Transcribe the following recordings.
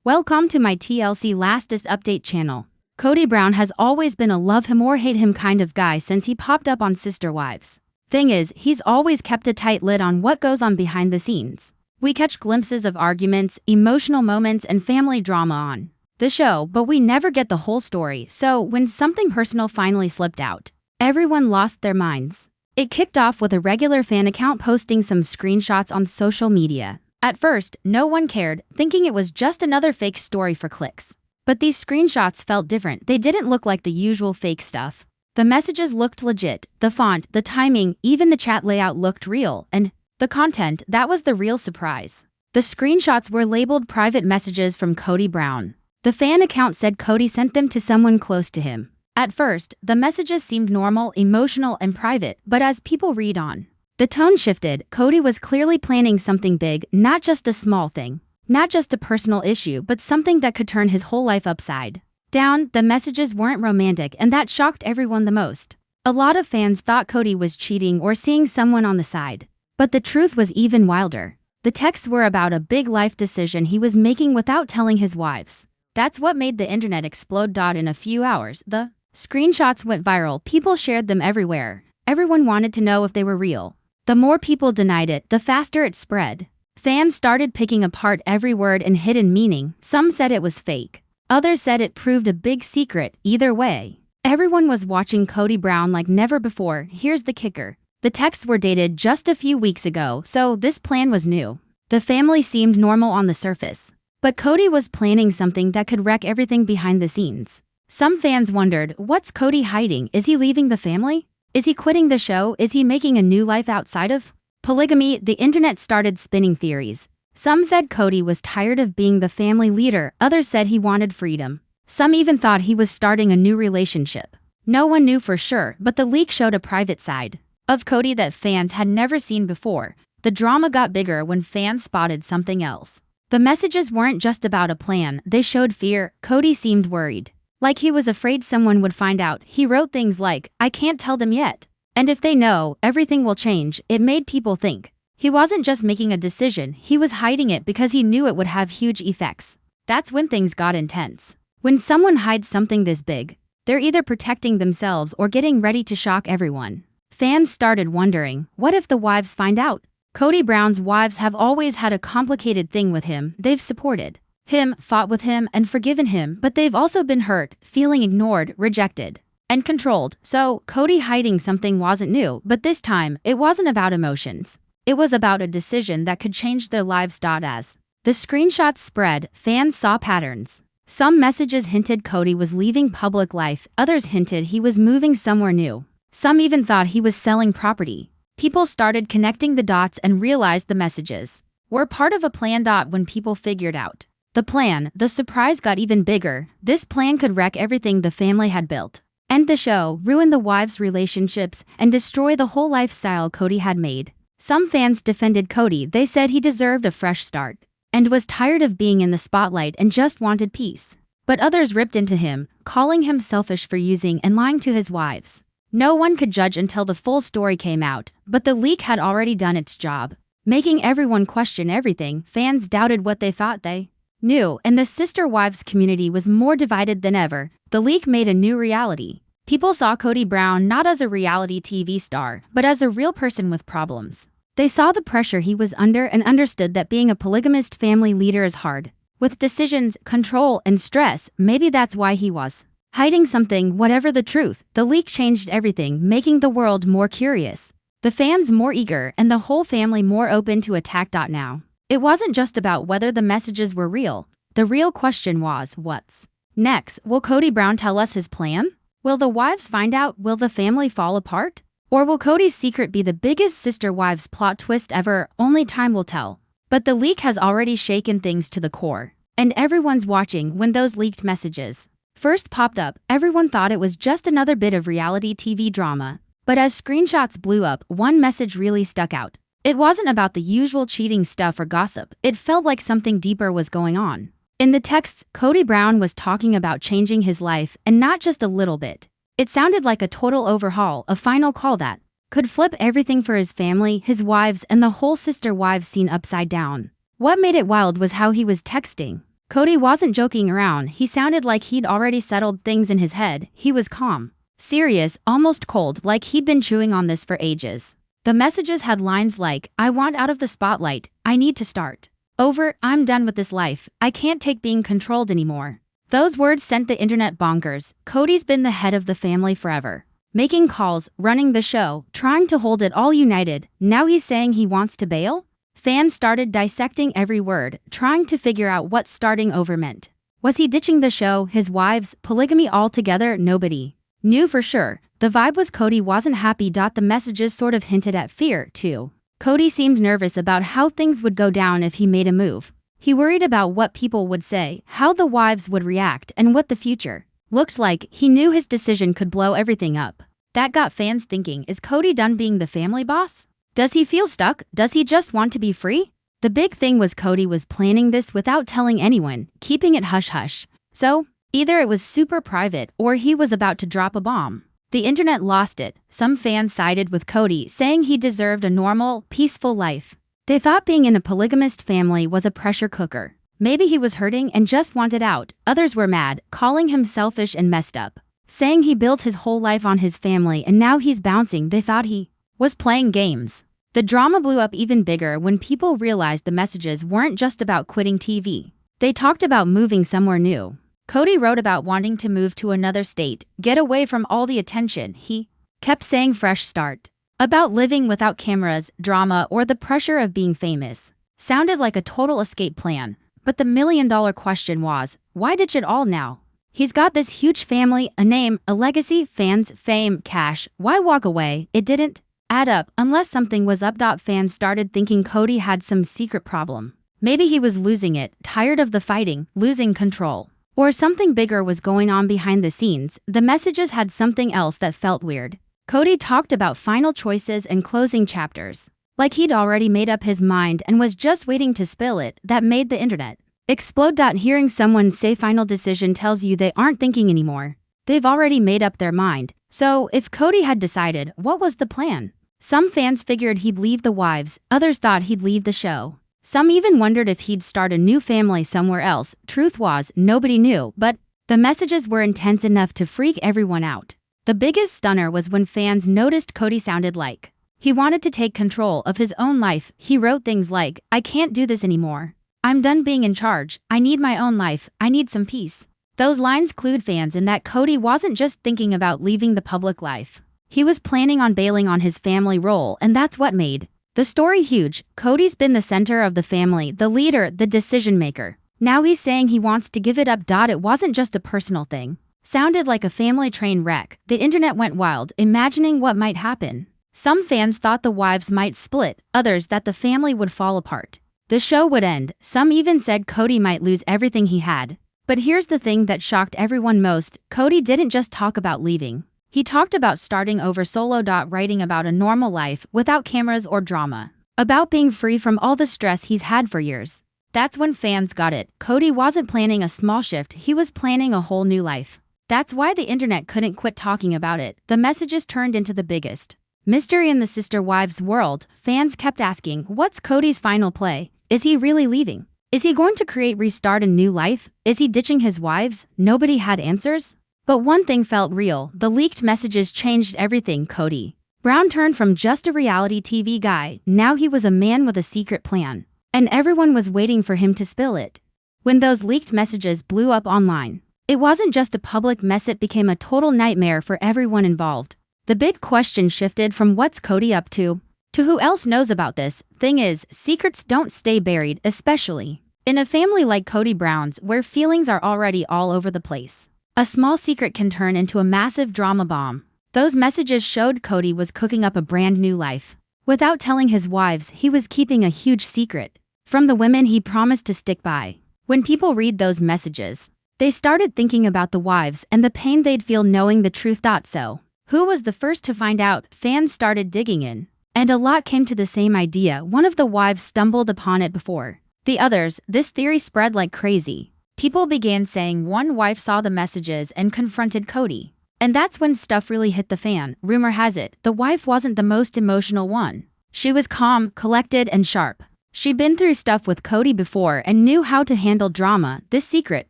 Welcome to my TLC Lastest Update channel. Kody Brown has always been a love him or hate him kind of guy since he popped up on Sister Wives. Thing is, he's always kept a tight lid on what goes on behind the scenes. We catch glimpses of arguments, emotional moments, and family drama on the show, but we never get the whole story, so when something personal finally slipped out, everyone lost their minds. It kicked off with a regular fan account posting some screenshots on social media. At first, no one cared, thinking it was just another fake story for clicks. But these screenshots felt different. They didn't look like the usual fake stuff. The messages looked legit, the font, the timing, even the chat layout looked real, and the content, that was the real surprise. The screenshots were labeled private messages from Kody Brown. The fan account said Kody sent them to someone close to him. At first, the messages seemed normal, emotional, and private, but as people read on, the tone shifted. Kody was clearly planning something big, not just a small thing. Not just a personal issue, but something that could turn his whole life upside down. The messages weren't romantic, and that shocked everyone the most. A lot of fans thought Kody was cheating or seeing someone on the side. But the truth was even wilder. The texts were about a big life decision he was making without telling his wives. That's what made the internet explode. In a few hours, the screenshots went viral. People shared them everywhere. Everyone wanted to know if they were real. The more people denied it, the faster it spread. Fans started picking apart every word and hidden meaning. Some said it was fake. Others said it proved a big secret. Either way, everyone was watching Kody Brown like never before. Here's the kicker. The texts were dated just a few weeks ago, so this plan was new. The family seemed normal on the surface. But Kody was planning something that could wreck everything behind the scenes. Some fans wondered, what's Kody hiding? Is he leaving the family? Is he quitting the show? Is he making a new life outside of polygamy? The internet started spinning theories. Some said Kody was tired of being the family leader. Others said he wanted freedom. Some even thought he was starting a new relationship. No one knew for sure, but the leak showed a private side of Kody that fans had never seen before. The drama got bigger when fans spotted something else. The messages weren't just about a plan, they showed fear. Kody seemed worried. Like he was afraid someone would find out. He wrote things like, "I can't tell them yet. And if they know, everything will change." It made people think he wasn't just making a decision, he was hiding it because he knew it would have huge effects. That's when things got intense. When someone hides something this big, they're either protecting themselves or getting ready to shock everyone. Fans started wondering, what if the wives find out? Kody Brown's wives have always had a complicated thing with him. They've supported him, fought with him, and forgiven him, but they've also been hurt, feeling ignored, rejected, and controlled. So, Kody hiding something wasn't new, but this time, it wasn't about emotions. It was about a decision that could change their lives. As the screenshots spread, fans saw patterns. Some messages hinted Kody was leaving public life, others hinted he was moving somewhere new. Some even thought he was selling property. People started connecting the dots and realized the messages were part of a plan. When people figured out the plan, the surprise got even bigger. This plan could wreck everything the family had built, end the show, ruin the wives' relationships, and destroy the whole lifestyle Kody had made. Some fans defended Kody. They said he deserved a fresh start and was tired of being in the spotlight and just wanted peace. But others ripped into him, calling him selfish for using and lying to his wives. No one could judge until the full story came out, but the leak had already done its job, making everyone question everything. Fans doubted what they thought they knew, and the Sister Wives community was more divided than ever. The leak made a new reality. People saw Kody Brown not as a reality TV star, but as a real person with problems. They saw the pressure he was under and understood that being a polygamist family leader is hard. With decisions, control, and stress, maybe that's why he was hiding something. Whatever the truth, the leak changed everything, making the world more curious, the fans more eager, and the whole family more open to attack. Now, it wasn't just about whether the messages were real. The real question was, what's next? Will Kody Brown tell us his plan? Will the wives find out? Will the family fall apart? Or will Kody's secret be the biggest Sister Wives plot twist ever? Only time will tell. But the leak has already shaken things to the core, and everyone's watching. When those leaked messages first popped up, everyone thought it was just another bit of reality TV drama. But as screenshots blew up, one message really stuck out. It wasn't about the usual cheating stuff or gossip. It felt like something deeper was going on. In the texts, Kody Brown was talking about changing his life, and not just a little bit. It sounded like a total overhaul, a final call that could flip everything for his family, his wives, and the whole Sister Wives scene upside down. What made it wild was how he was texting. Kody wasn't joking around, he sounded like he'd already settled things in his head. He was calm, serious, almost cold, like he'd been chewing on this for ages. The messages had lines like, "I want out of the spotlight, I need to start over, I'm done with this life, I can't take being controlled anymore." Those words sent the internet bonkers. Kody's been the head of the family forever, making calls, running the show, trying to hold it all united. Now he's saying he wants to bail? Fans started dissecting every word, trying to figure out what starting over meant. Was he ditching the show, his wives, polygamy altogether? Nobody knew for sure. The vibe was Kody wasn't happy. The messages sort of hinted at fear, too. Kody seemed nervous about how things would go down if he made a move. He worried about what people would say, how the wives would react, and what the future looked like. He knew his decision could blow everything up. That got fans thinking, is Kody done being the family boss? Does he feel stuck? Does he just want to be free? The big thing was Kody was planning this without telling anyone, keeping it hush-hush. So, either it was super private or he was about to drop a bomb. The internet lost it. Some fans sided with Kody, saying he deserved a normal, peaceful life. They thought being in a polygamist family was a pressure cooker. Maybe he was hurting and just wanted out. Others were mad, calling him selfish and messed up, saying he built his whole life on his family and now he's bouncing. They thought he was playing games. The drama blew up even bigger when people realized the messages weren't just about quitting TV. They talked about moving somewhere new. Kody wrote about wanting to move to another state, get away from all the attention. He kept saying fresh start. About living without cameras, drama, or the pressure of being famous. Sounded like a total escape plan. But the million-dollar question was, why ditch it all now? He's got this huge family, a name, a legacy, fans, fame, cash. Why walk away? It didn't add up unless something was up. Fans started thinking Kody had some secret problem. Maybe he was losing it, tired of the fighting, losing control. Or something bigger was going on behind the scenes. The messages had something else that felt weird. Kody talked about final choices and closing chapters, like he'd already made up his mind and was just waiting to spill it. That made the internet explode. Hearing someone say final decision tells you they aren't thinking anymore. They've already made up their mind. So, if Kody had decided, what was the plan? Some fans figured he'd leave the wives, others thought he'd leave the show. Some even wondered if he'd start a new family somewhere else. Truth was, nobody knew, but the messages were intense enough to freak everyone out. The biggest stunner was when fans noticed Kody sounded like he wanted to take control of his own life. He wrote things like, "I can't do this anymore. I'm done being in charge. I need my own life. I need some peace." Those lines clued fans in that Kody wasn't just thinking about leaving the public life. He was planning on bailing on his family role, and that's what made the story huge. Kody's been the center of the family, the leader, the decision maker. Now he's saying he wants to give it up. It wasn't just a personal thing. Sounded like a family train wreck. The internet went wild, imagining what might happen. Some fans thought the wives might split, others that the family would fall apart. The show would end. Some even said Kody might lose everything he had. But here's the thing that shocked everyone most. Kody didn't just talk about leaving. He talked about starting over solo. Writing about a normal life without cameras or drama. About being free from all the stress he's had for years. That's when fans got it. Kody wasn't planning a small shift, he was planning a whole new life. That's why the internet couldn't quit talking about it. The messages turned into the biggest mystery in the sister wives world. Fans kept asking, what's Kody's final play? Is he really leaving? Is he going to restart a new life? Is he ditching his wives? Nobody had answers. But one thing felt real. The leaked messages changed everything. Kody Brown turned from just a reality TV guy. Now he was a man with a secret plan. And everyone was waiting for him to spill it. When those leaked messages blew up online, it wasn't just a public mess, it became a total nightmare for everyone involved. The big question shifted from what's Kody up to who else knows about this. Thing is, secrets don't stay buried, especially in a family like Kody Brown's, where feelings are already all over the place. A small secret can turn into a massive drama bomb. Those messages showed Kody was cooking up a brand new life. Without telling his wives, he was keeping a huge secret from the women he promised to stick by. When people read those messages, they started thinking about the wives and the pain they'd feel knowing the truth. So, who was the first to find out? Fans started digging in, and a lot came to the same idea. One of the wives stumbled upon it before the others. This theory spread like crazy. People began saying one wife saw the messages and confronted Kody. And that's when stuff really hit the fan. Rumor has it, the wife wasn't the most emotional one. She was calm, collected, and sharp. She'd been through stuff with Kody before and knew how to handle drama. This secret,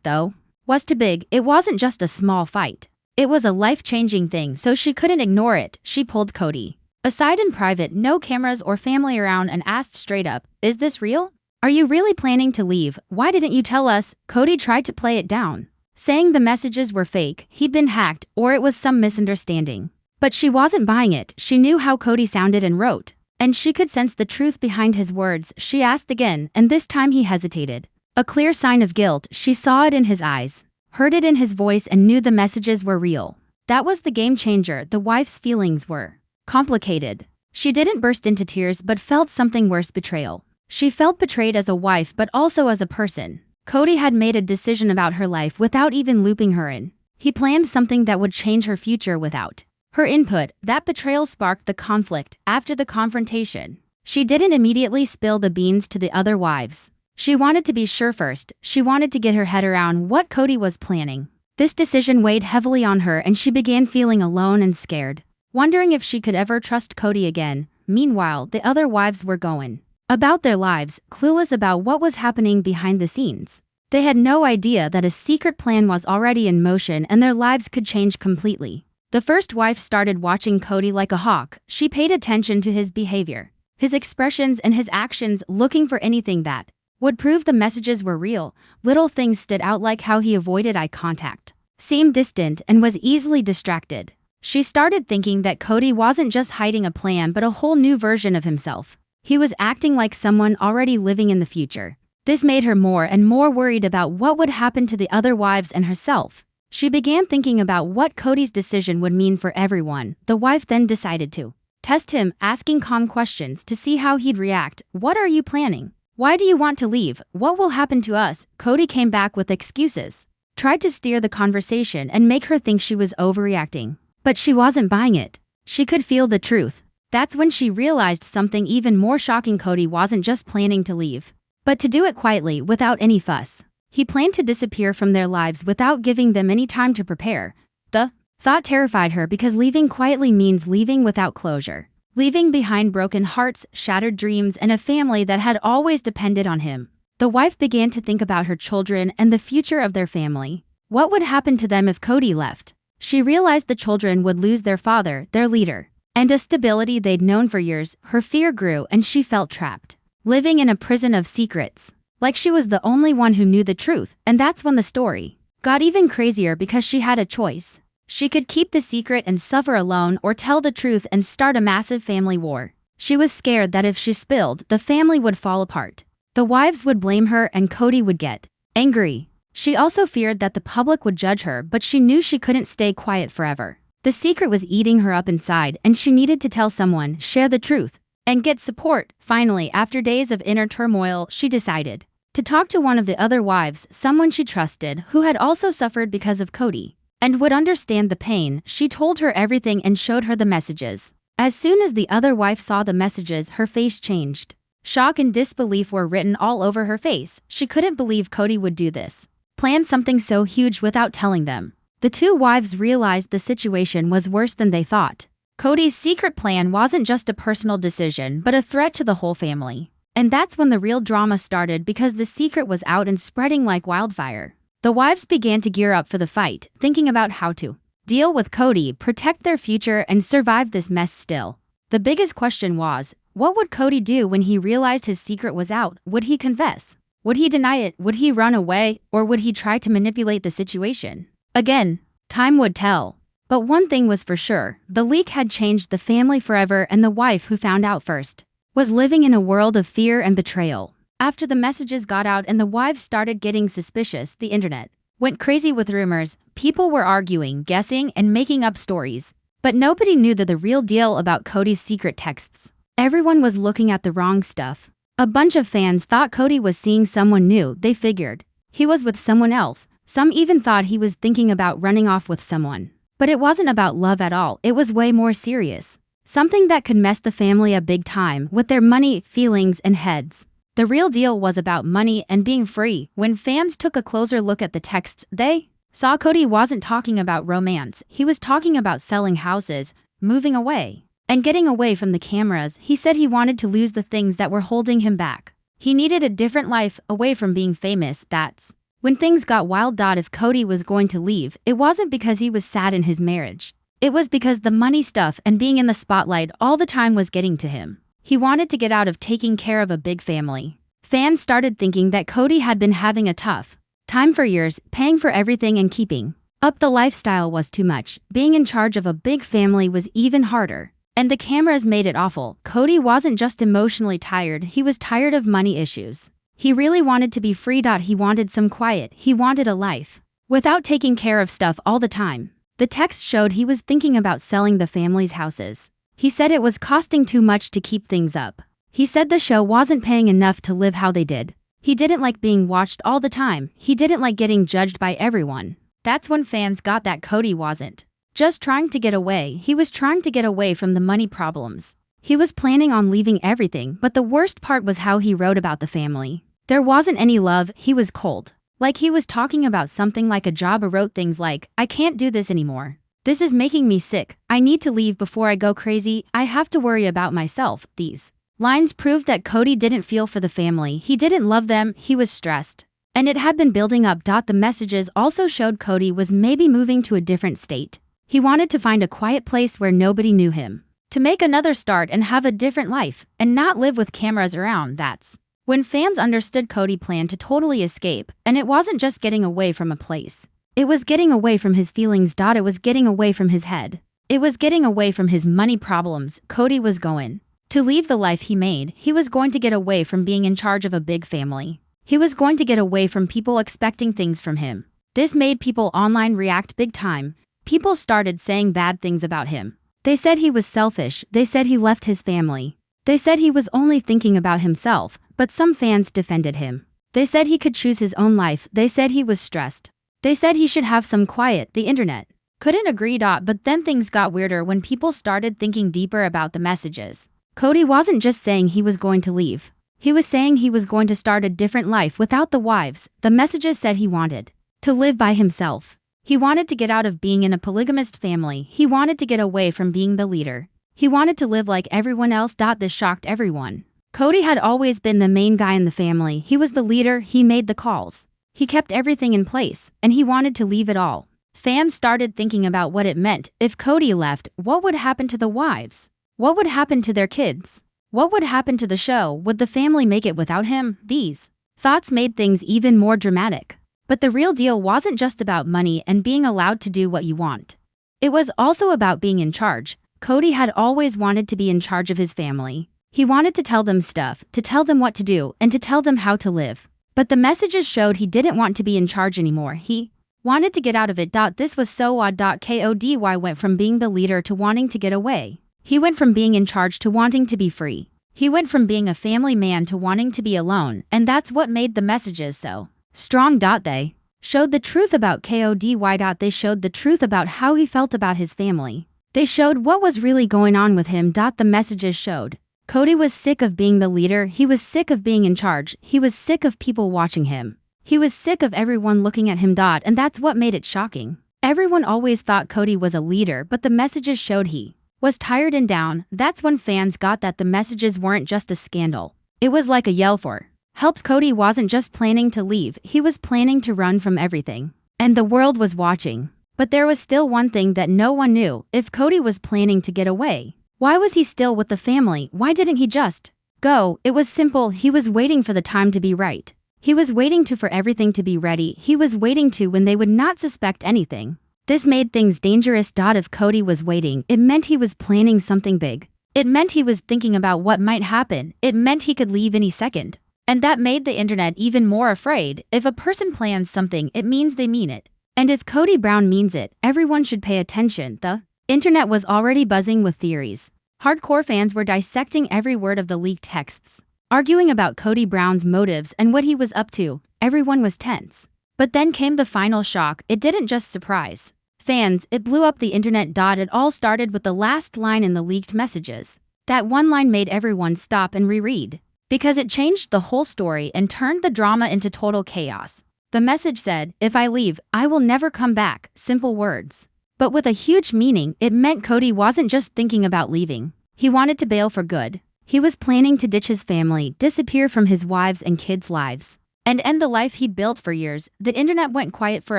though, was too big. It wasn't just a small fight. It was a life-changing thing, so she couldn't ignore it. She pulled Kody aside in private, no cameras or family around, and asked straight up, "Is this real? Are you really planning to leave? Why didn't you tell us?" Kody tried to play it down, saying the messages were fake, he'd been hacked, or it was some misunderstanding. But she wasn't buying it. She knew how Kody sounded and wrote, and she could sense the truth behind his words. She asked again, and this time he hesitated. A clear sign of guilt. She saw it in his eyes, heard it in his voice, and knew the messages were real. That was the game changer. The wife's feelings were complicated. She didn't burst into tears but felt something worse: betrayal. She felt betrayed as a wife but also as a person. Kody had made a decision about her life without even looping her in. He planned something that would change her future without her input. That betrayal sparked the conflict. After the confrontation, she didn't immediately spill the beans to the other wives. She wanted to be sure first. She wanted to get her head around what Kody was planning. This decision weighed heavily on her, and she began feeling alone and scared, wondering if she could ever trust Kody again. Meanwhile, the other wives were going about their lives, clueless about what was happening behind the scenes. They had no idea that a secret plan was already in motion and their lives could change completely. The first wife started watching Kody like a hawk. She paid attention to his behavior, his expressions, and his actions, looking for anything that would prove the messages were real. Little things stood out, like how he avoided eye contact, seemed distant, and was easily distracted. She started thinking that Kody wasn't just hiding a plan but a whole new version of himself. He was acting like someone already living in the future. This made her more and more worried about what would happen to the other wives and herself. She began thinking about what Kody's decision would mean for everyone. The wife then decided to test him, asking calm questions to see how he'd react. "What are you planning? Why do you want to leave? What will happen to us?" Kody came back with excuses, tried to steer the conversation and make her think she was overreacting. But she wasn't buying it. She could feel the truth. That's when she realized something even more shocking. Kody wasn't just planning to leave, but to do it quietly, without any fuss. He planned to disappear from their lives without giving them any time to prepare. The thought terrified her because leaving quietly means leaving without closure, leaving behind broken hearts, shattered dreams, and a family that had always depended on him. The wife began to think about her children and the future of their family. What would happen to them if Kody left? She realized the children would lose their father, their leader, and a stability they'd known for years. Her fear grew and she felt trapped, living in a prison of secrets, like she was the only one who knew the truth. And that's when the story got even crazier, because she had a choice. She could keep the secret and suffer alone, or tell the truth and start a massive family war. She was scared that if she spilled, the family would fall apart. The wives would blame her and Kody would get angry. She also feared that the public would judge her, but she knew she couldn't stay quiet forever. The secret was eating her up inside, and she needed to tell someone, share the truth, and get support. Finally, after days of inner turmoil, she decided to talk to one of the other wives, someone she trusted, who had also suffered because of Kody, and would understand the pain. She told her everything and showed her the messages. As soon as the other wife saw the messages, her face changed. Shock and disbelief were written all over her face. She couldn't believe Kody would do this, plan something so huge without telling them. The two wives realized the situation was worse than they thought. Kody's secret plan wasn't just a personal decision, but a threat to the whole family. And that's when the real drama started, because the secret was out and spreading like wildfire. The wives began to gear up for the fight, thinking about how to deal with Kody, protect their future, and survive this mess. Still, the biggest question was, what would Kody do when he realized his secret was out? Would he confess? Would he deny it? Would he run away? Or would he try to manipulate the situation? Again, time would tell. But one thing was for sure: the leak had changed the family forever, and the wife who found out first was living in a world of fear and betrayal. After the messages got out and the wives started getting suspicious, the internet went crazy with rumors. People were arguing, guessing, and making up stories. But nobody knew the real deal about Kody's secret texts. Everyone was looking at the wrong stuff. A bunch of fans thought Kody was seeing someone new. They figured he was with someone else. Some even thought he was thinking about running off with someone. But it wasn't about love at all. It was way more serious. Something that could mess the family up big time, with their money, feelings, and heads. The real deal was about money and being free. When fans took a closer look at the texts, they saw Kody wasn't talking about romance. He was talking about selling houses, moving away, and getting away from the cameras. He said he wanted to lose the things that were holding him back. He needed a different life, away from being famous. That's when things got wild. If Kody was going to leave, it wasn't because he was sad in his marriage. It was because the money stuff and being in the spotlight all the time was getting to him. He wanted to get out of taking care of a big family. Fans started thinking that Kody had been having a tough time for years, paying for everything and keeping up the lifestyle was too much. Being in charge of a big family was even harder. And the cameras made it awful. Kody wasn't just emotionally tired, he was tired of money issues. He really wanted to be free. He wanted some quiet, he wanted a life without taking care of stuff all the time. The text showed he was thinking about selling the family's houses. He said it was costing too much to keep things up. He said the show wasn't paying enough to live how they did. He didn't like being watched all the time, he didn't like getting judged by everyone. That's when fans got that Kody wasn't just trying to get away, he was trying to get away from the money problems. He was planning on leaving everything, but the worst part was how he wrote about the family. There wasn't any love, he was cold. Like he was talking about something like a job. Or wrote things like, I can't do this anymore. This is making me sick. I need to leave before I go crazy. I have to worry about myself. These lines proved that Kody didn't feel for the family. He didn't love them, he was stressed. And it had been building up. The messages also showed Kody was maybe moving to a different state. He wanted to find a quiet place where nobody knew him. To make another start and have a different life, and not live with cameras around. That's when fans understood Kody planned to totally escape, and it wasn't just getting away from a place. It was getting away from his feelings. It was getting away from his head. It was getting away from his money problems. Kody was going to leave the life he made. He was going to get away from being in charge of a big family. He was going to get away from people expecting things from him. This made people online react big time. People started saying bad things about him. They said he was selfish, they said he left his family. They said he was only thinking about himself, but some fans defended him. They said he could choose his own life, they said he was stressed. They said he should have some quiet. The internet couldn't agree. But then things got weirder when people started thinking deeper about the messages. Kody wasn't just saying he was going to leave. He was saying he was going to start a different life without the wives. The messages said he wanted to live by himself. He wanted to get out of being in a polygamous family. He wanted to get away from being the leader. He wanted to live like everyone else. This shocked everyone. Kody had always been the main guy in the family. He was the leader, he made the calls. He kept everything in place, and he wanted to leave it all. Fans started thinking about what it meant. If Kody left, what would happen to the wives? What would happen to their kids? What would happen to the show? Would the family make it without him? These thoughts made things even more dramatic. But the real deal wasn't just about money and being allowed to do what you want. It was also about being in charge. Kody had always wanted to be in charge of his family. He wanted to tell them stuff, to tell them what to do, and to tell them how to live. But the messages showed he didn't want to be in charge anymore. He wanted to get out of it. This was so odd. Kody went from being the leader to wanting to get away. He went from being in charge to wanting to be free. He went from being a family man to wanting to be alone, and that's what made the messages so strong. They showed the truth about Kody. They showed the truth about how he felt about his family. They showed what was really going on with him. The messages showed Kody was sick of being the leader. He was sick of being in charge. He was sick of people watching him. He was sick of everyone looking at him. And that's what made it shocking. Everyone always thought Kody was a leader, but the messages showed he was tired and down. That's when fans got that the messages weren't just a scandal. It was like a yell for help. Kody wasn't just planning to leave, he was planning to run from everything. And the world was watching. But there was still one thing that no one knew. If Kody was planning to get away, why was he still with the family? Why didn't he just go? It was simple. He was waiting for the time to be right. He was waiting for everything to be ready. He was waiting when they would not suspect anything. This made things dangerous. If Kody was waiting, it meant he was planning something big. It meant he was thinking about what might happen. It meant he could leave any second. And that made the internet even more afraid. If a person plans something, it means they mean it. And if Kody Brown means it, everyone should pay attention. The internet was already buzzing with theories. Hardcore fans were dissecting every word of the leaked texts, arguing about Kody Brown's motives and what he was up to. Everyone was tense. But then came the final shock. It didn't just surprise fans, it blew up the internet. It all started with the last line in the leaked messages. That one line made everyone stop and reread, because it changed the whole story and turned the drama into total chaos. The message said, "If I leave, I will never come back." Simple words, but with a huge meaning. It meant Kody wasn't just thinking about leaving. He wanted to bail for good. He was planning to ditch his family, disappear from his wives' and kids' lives, and end the life he'd built for years. The internet went quiet for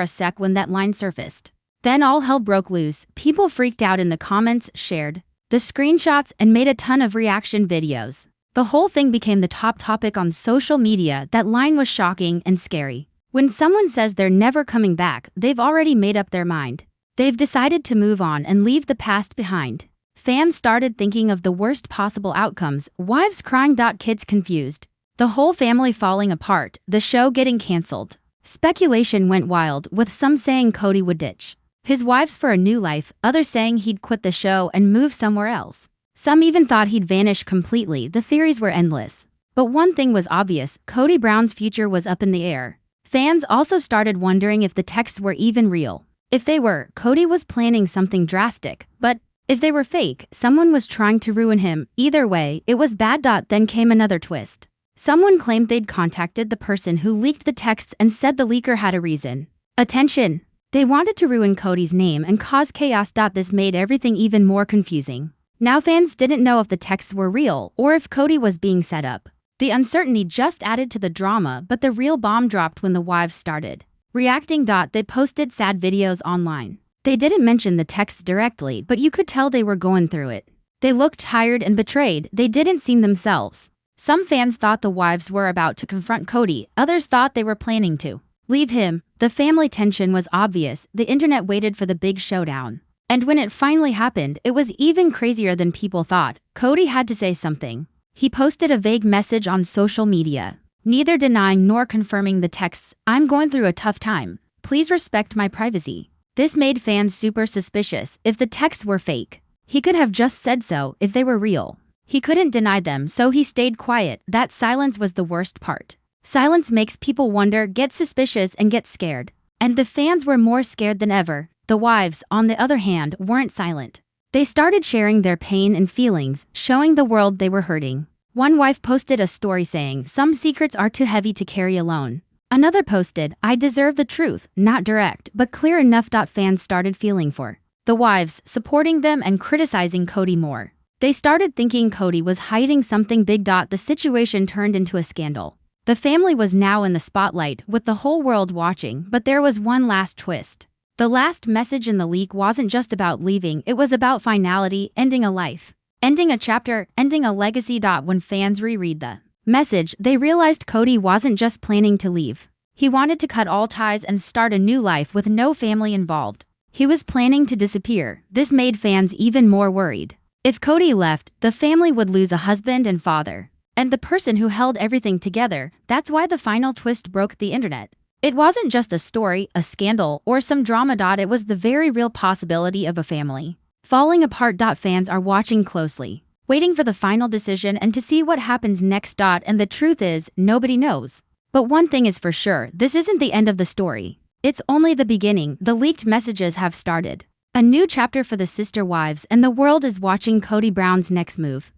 a sec when that line surfaced. Then all hell broke loose. People freaked out in the comments, shared the screenshots, and made a ton of reaction videos. The whole thing became the top topic on social media. That line was shocking and scary. When someone says they're never coming back, they've already made up their mind. They've decided to move on and leave the past behind. Fans started thinking of the worst possible outcomes: wives crying, kids confused, the whole family falling apart, the show getting cancelled. Speculation went wild, with some saying Kody would ditch his wives for a new life, others saying he'd quit the show and move somewhere else. Some even thought he'd vanish completely. The theories were endless. But one thing was obvious: Kody Brown's future was up in the air. Fans also started wondering if the texts were even real. If they were, Kody was planning something drastic, but if they were fake, someone was trying to ruin him. Either way, it was bad. Then came another twist. Someone claimed they'd contacted the person who leaked the texts and said the leaker had a reason. Attention! They wanted to ruin Kody's name and cause chaos. This made everything even more confusing. Now fans didn't know if the texts were real or if Kody was being set up. The uncertainty just added to the drama, but the real bomb dropped when the wives started reacting. They posted sad videos online. They didn't mention the texts directly, but you could tell they were going through it. They looked tired and betrayed. They didn't seem themselves. Some fans thought the wives were about to confront Kody, others thought they were planning to leave him. The family tension was obvious. The internet waited for the big showdown. And when it finally happened, it was even crazier than people thought. Kody had to say something. He posted a vague message on social media, neither denying nor confirming the texts. "I'm going through a tough time. Please respect my privacy." This made fans super suspicious. If the texts were fake, he could have just said so. If they were real, he couldn't deny them, so he stayed quiet. That silence was the worst part. Silence makes people wonder, get suspicious, and get scared. And the fans were more scared than ever. The wives, on the other hand, weren't silent. They started sharing their pain and feelings, showing the world they were hurting. One wife posted a story saying, "Some secrets are too heavy to carry alone." Another posted, "I deserve the truth," not direct, but clear enough. Fans started feeling for the wives, supporting them and criticizing Kody more. They started thinking Kody was hiding something big. The situation turned into a scandal. The family was now in the spotlight, with the whole world watching, but there was one last twist. The last message in the leak wasn't just about leaving, it was about finality, ending a life, ending a chapter, ending a legacy. When fans reread the message, they realized Kody wasn't just planning to leave. He wanted to cut all ties and start a new life with no family involved. He was planning to disappear. This made fans even more worried. If Kody left, the family would lose a husband and father, and the person who held everything together. That's why the final twist broke the internet. It wasn't just a story, a scandal, or some drama. It was the very real possibility of a family falling apart. Fans are watching closely, waiting for the final decision and to see what happens next. And the truth is, nobody knows. But one thing is for sure, this isn't the end of the story. It's only the beginning. The leaked messages have started a new chapter for the sister wives, and the world is watching Kody Brown's next move.